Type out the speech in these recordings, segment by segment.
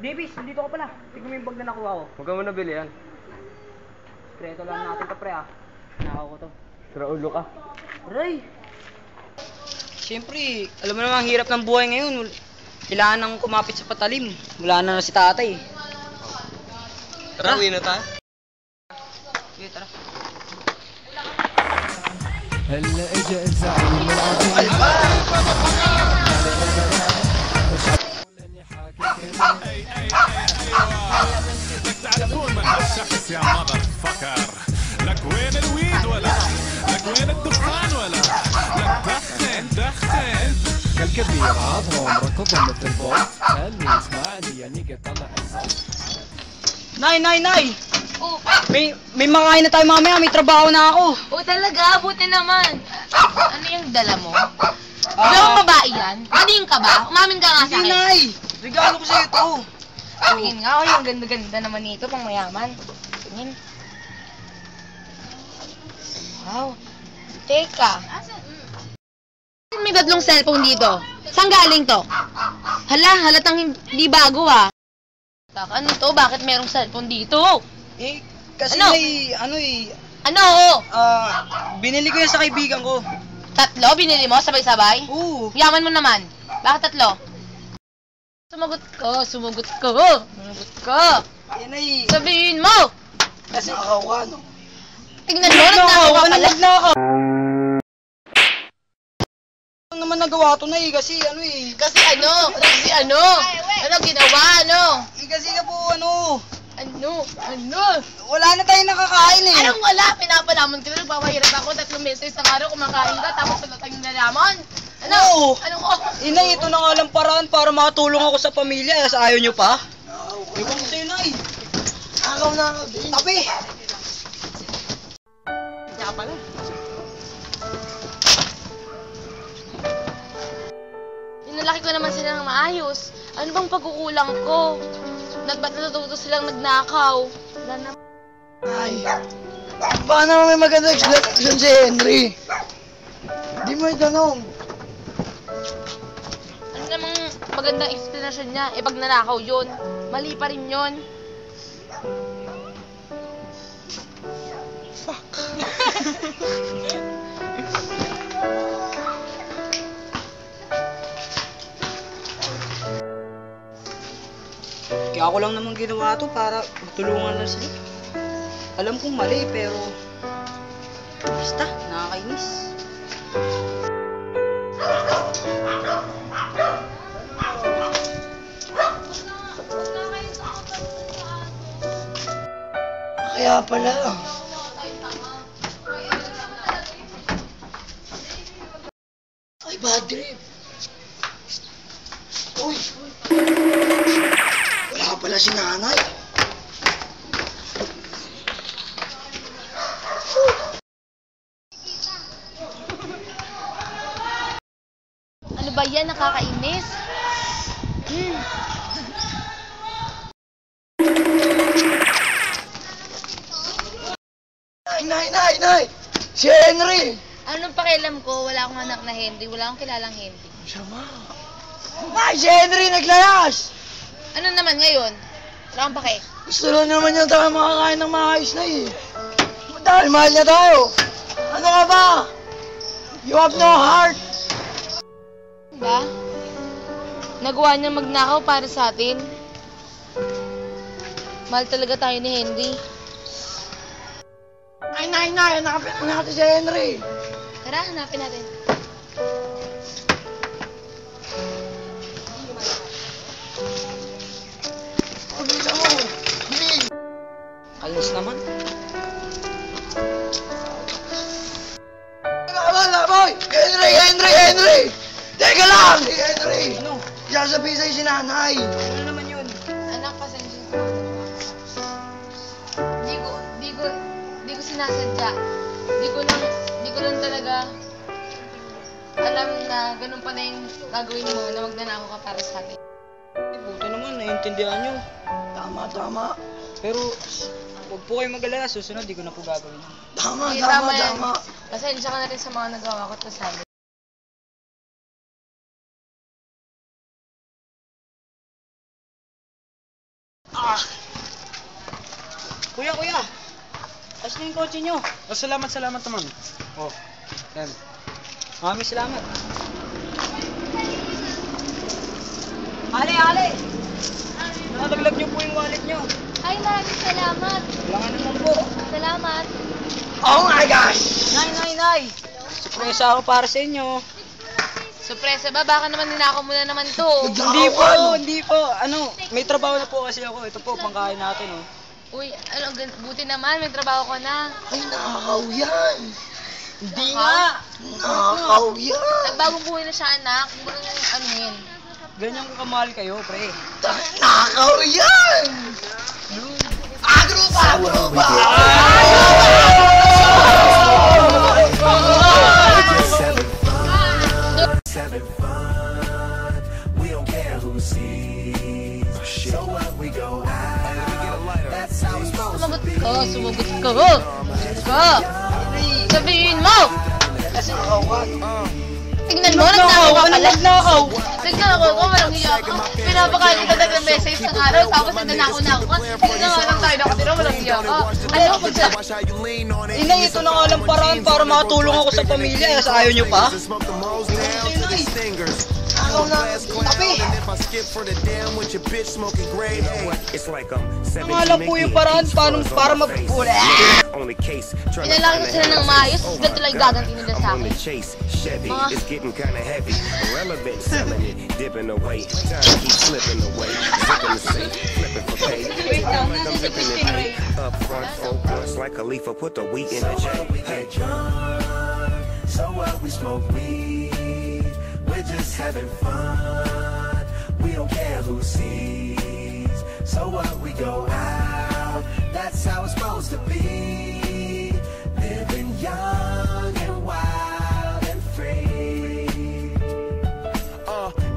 Davis, nandito ka pala. Tignan mo yung bag na nakuha ko. Huwag ka mo nabili yan. Kreto lang natin to, pre, ah. Nakaw ko to. Sira ulo ka. Aray! Siyempre, alam mo naman, ang hirap ng buhay ngayon. Kailangan nang kumapit sa patalim. Wala na si tatay. Tara, uwi na tayo. Sige, tara. هلا اجا الزعيم العظيم بدك تعرفون من هالشخص يا ماذر فكر لك وين الويد ولا لك وين الدخان ولا لك دخن دخن كالكبير عضهم ركضهم مثل البوس خلي يسمعني يعني طلع الصوت Nay! Oh, May makain na tayo mamaya, may trabaho na ako. oh talaga, buti naman. Ano yung dala mo? Dalawang babae yan? Maning ka ba? Umamin ka nga sa Hindi, akin. Nay! Regalo ko sa'yo ito. Tingin nga, oh, yung ganda-ganda naman nito, pang mayaman. Tingin. Wow. Teka. May tatlong cellphone dito. Saan galing to? Halatang hindi bago ah. Ano to? Bakit merong cellphone dito? Kasi Ano? Ano, Ano? binili ko yan sa kaibigan ko. Tatlo? Binili mo? Sabay-sabay? Oo. Yaman mo naman. Bakit tatlo? Sumagot ka. Yan ay, Sabihin mo! kasi nakaw ka, no? Tingnan mo, nagnakaw ka pala. Nagnakaw. Ano naman nagawa to na kasi Kasi ano? Ano ginawa, ano? kasi nga po Ano? wala na tayong nakakain eh. Anong wala? Pinapalamon ko na, papahirap ako 3 meses sa araw kumakain ka, tapos wala tayong nalaman. Ano? Oo. Anong oh? Inay, ito na nga lang paraan para makatulong ako sa pamilya. Ayaw nyo pa? Iwan ko sa'yo, Nay. Agaw na ako. Tabi! Kaya ka pala. Inalaki ko naman sila ng maayos. Ano bang pagkukulang ko? Ba't natututo silang nagnakaw? Wala na. Ay, baka naman may maganda explanation si Henry. Di mo itanong. Ano namang magandang explanation niya? Eh, pag nanakaw yun, mali pa rin yun. Kaya ako lang naman ginawa to para magtulungan lang sila. Alam kong mali pero basta, nakakainis. Kaya pala. Ay, bad trip. Uy. Wala pala si nanay. Ano ba yan? Nakakainis. Nay! Si Henry! Anong pakialam ko? Wala akong anak na Henry. Wala akong kilalang Henry. Sama. Nay, si Henry naglayas! Ano naman ngayon? Wala akong pake. Gusto lang naman niya tayo makakain ng maayos na eh. Dahil mahal niya tayo. Ano ka ba? You have no heart. Ba? Nagawa niya magnakaw para sa atin. Mahal talaga tayo ni Henry. Ay, nay, hanapin mo natin si Henry. Tara, hanapin natin. Pagkita mo. Bilig. Kalas naman. Wala, boy! Henry! Teka lang! Henry! Ano? Sasabihin sa'yo si nanay. Ano naman yun? Anak, pasensya na. Di ko sinasadya. Di ko lang talaga alam na ganun pa na yung gagawin mo na magnanakaw ka para sa akin. Buti naman, naiintindihan nyo. Tama. Pero, huwag po kayo mag-alala. Susunod, di ko na po gagawin. Tama. Yan. Pasensya ka na rin sa mga nagawa ko at nasabi. Kuya, kuya. Ayos na yung kotse nyo. Oh, salamat naman. Oh, yan. Maraming salamat. Ale! Nakadaglag nyo po yung wallet nyo. Ay, maraming salamat. Wala nga naman po. Salamat. Oh my gosh! Nay! Surpresa ako para sa inyo. Surpresa ba? Baka naman ninakaw mo na naman to. Hindi po. Ano, may trabaho na po kasi ako. Ito po, pangkain natin, oh. Uy, buti naman, may trabaho ko na. Ay, nakakaw yan! Hindi nga. Nakakaw yan! Nagbagong buhay na siya, anak. Hindi mo nang anuhin. Ganyan ko kamahal kayo, pre. Nakakaw yan! Agrupa! Sumagot ka. Sabihin mo! Tingnan mo, nagnakaw ka pala. Nagnakaw ko, walang hiya ka. Pinapakain ka ng mesa isang araw, tapos nagnakaw na ako ka. Tingnan nga lang tayo nakatira, walang hiya ka. Ano, Inay, ito na nga lang paraan para makatulong ako sa pamilya. Sa ayaw nyo pa? Alam po yung paraan para magpula. Pinalaki sila ng maayos, ganito lang yung gaganti nila sa akin. Wait lang, nasa si Christine Ray. Like a leaf, put the wheat in the J. So what, we smoke weed, we're just having fun. We don't care who sees. So what, we go out, that's how it's supposed to be. Living young and wild and free.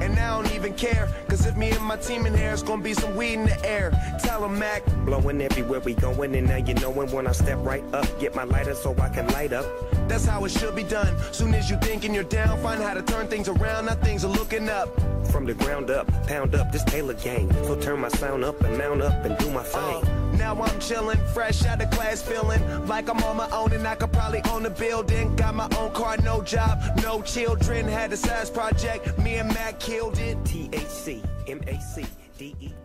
And I don't even care, cause if me and my team in here, it's gonna be some weed in the air. Tell 'em Mac, blowing everywhere we going, and now you knowin' when I step right up, get my lighter so I can light up. That's how it should be done. Soon as you thinking you're down, find how to turn things around. Now things are looking up. From the ground up, pound up this Taylor gang. So turn my sound up and mount up and do my thing. Now I'm chillin', fresh out of class, feeling like I'm on my own and I could probably own a building. Got my own car, no job, no children. Had a size project, me and Mac killed it. THC, MAC, DE.